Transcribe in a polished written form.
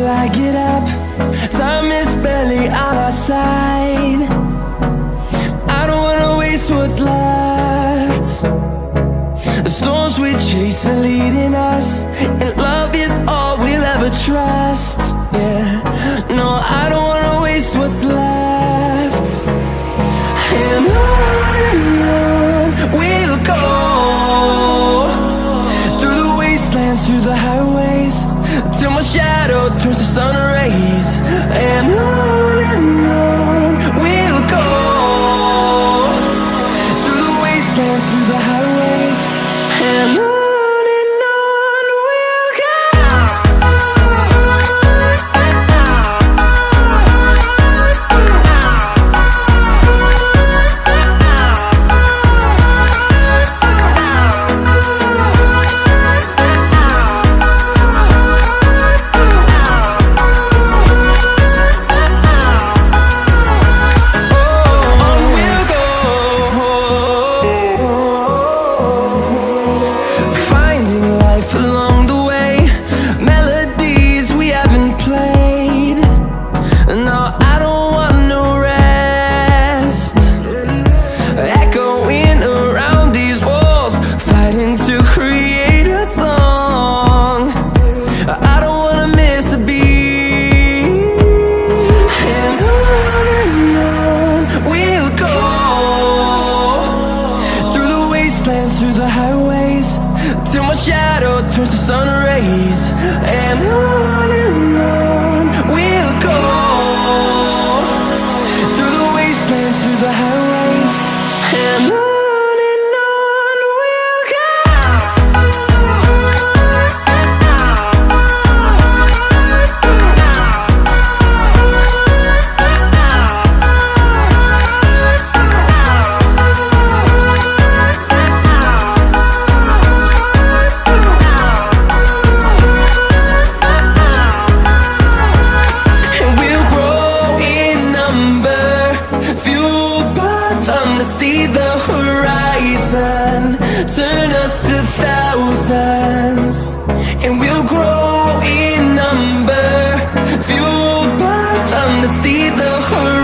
till I get up. Time is barely on our side. I don't wanna waste what's left. The storms we chase are leading us, and love is all we'll ever trust. Yeah, no, I don't wanna waste what's left. And on we'll go, through the wastelands, through the highways, till my shadow turns to sun rays. And on we'll go, through the wastelands, through the highways, and on we'll go. Through the highways, till my shadow turns to sun rays. And on we'll go, through the wastelands, through the highways, and on we'll go. To see the horizon turn us to thousands, and we'll grow in number, fueled by them to see the horizon.